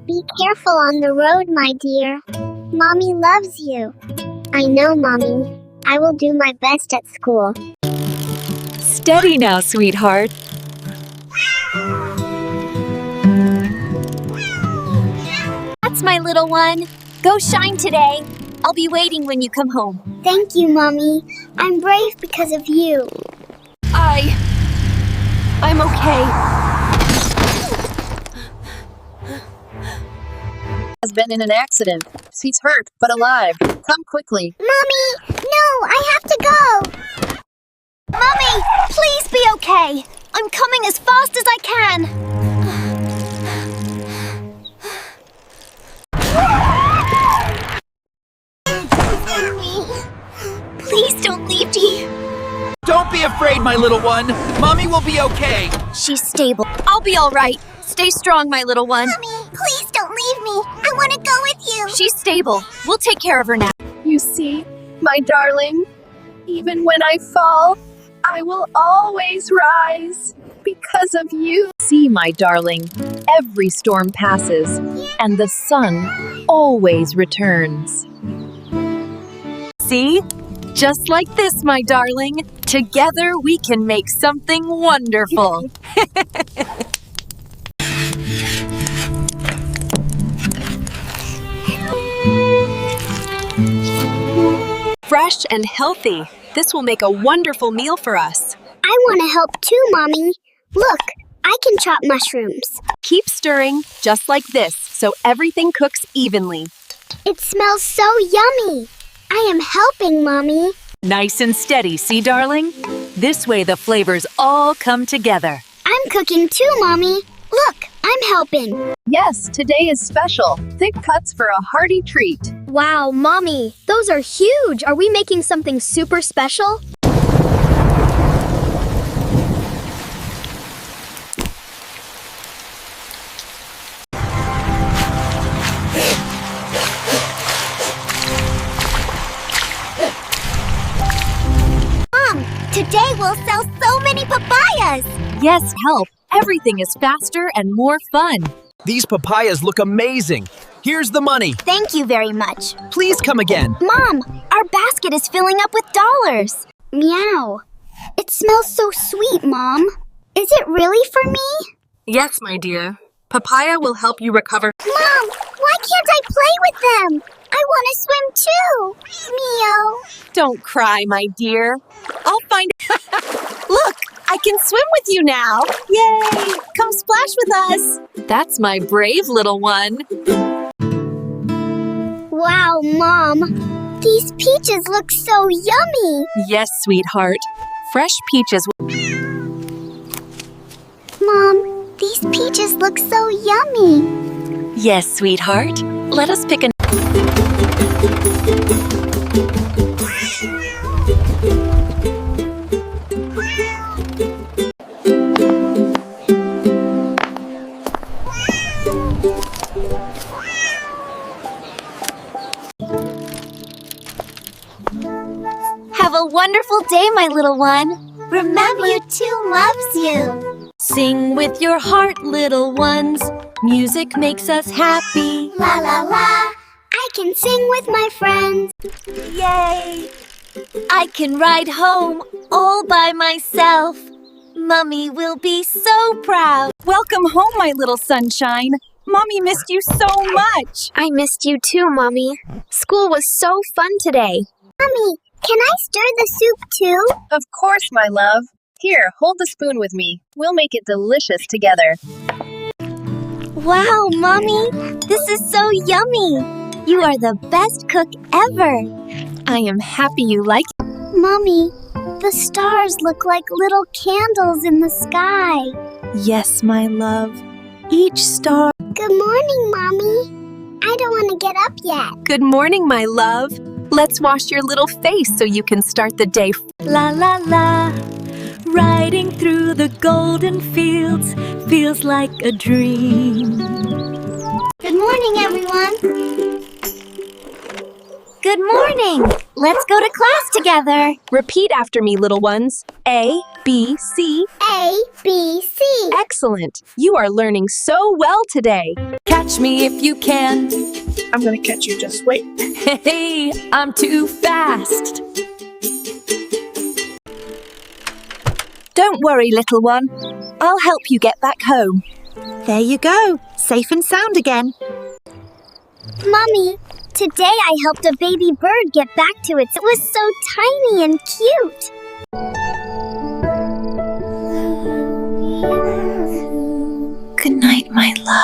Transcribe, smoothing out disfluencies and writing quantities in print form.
Be careful on the road, my dear. Mommy loves you. I know, Mommy. I will do my best at school. Steady now, sweetheart. That's my little one. Go shine today. I'll be waiting when you come home. Thank you, Mommy. I'm brave because of you. I'm okay. Has been in an accident. She's hurt, but alive. Come quickly. Mommy! No, I have to go! Mommy, please be okay. I'm coming as fast as I can. Please don't leave me. Don't be afraid, my little one. Mommy will be okay. She's stable. I'll be all right. Stay strong, my little one. Mommy, please don't leave me. I want to go with you. She's stable. We'll take care of her now. You see, my darling, even when I fall, I will always rise because of you. See, my darling, every storm passes, and the sun always returns. See? Just like this, my darling. Together we can make something wonderful. Fresh and healthy. This will make a wonderful meal for us. I want to help too, Mommy. Look, I can chop mushrooms. Keep stirring, just like this, so everything cooks evenly. It smells so yummy. I am helping, Mommy. Nice and steady, see, darling? This way the flavors all come together. I'm cooking too, Mommy. Look, I'm helping. Yes, today is special. Thick cuts for a hearty treat. Wow, Mommy, those are huge. Are we making something super special? Today we'll sell so many papayas. Yes, help. Everything is faster and more fun. These papayas look amazing. Here's the money. Thank you very much. Please come again. Mom, our basket is filling up with dollars. Meow. It smells so sweet, Mom. Is it really for me? Yes, my dear. Papaya will help you recover. Mom, why can't I play with them? I want to swim too. Meow. Don't cry, my dear. I'll find... Look, I can swim with you now. Yay! Come splash with us. That's my brave little one. Wow, Mom. These peaches look so yummy. Yes, sweetheart. Fresh peaches. Mom, these peaches look so yummy. Yes, sweetheart. Let us pick a... Have a wonderful day, my little one. Remember, you too loves you. Sing with your heart, little ones. Music makes us happy. La la la. I can sing with my friends. Yay! I can ride home all by myself. Mommy will be so proud. Welcome home, my little sunshine. Mommy missed you so much. I missed you too, Mommy. School was so fun today. Mommy, can I stir the soup too? Of course, my love. Here, hold the spoon with me. We'll make it delicious together. Wow, Mommy, this is so yummy. You are the best cook ever. I am happy you like it. Mommy, the stars look like little candles in the sky. Yes, my love. Each star. Good morning, Mommy. I don't want to get up yet. Good morning, my love. Let's wash your little face so you can start the day. La la la. Riding through the golden fields feels like a dream. Good morning, everyone. Good morning. Let's go to class together. Repeat after me, little ones. A, B, C. A, B, C. Excellent. You are learning so well today. Catch catch me if you can. I'm gonna catch you, just wait. Hey, I'm too fast. Don't worry, little one. I'll help you get back home. There you go, safe and sound again. Mommy, today I helped a baby bird get back to its. It was so tiny and cute. Good night, my love.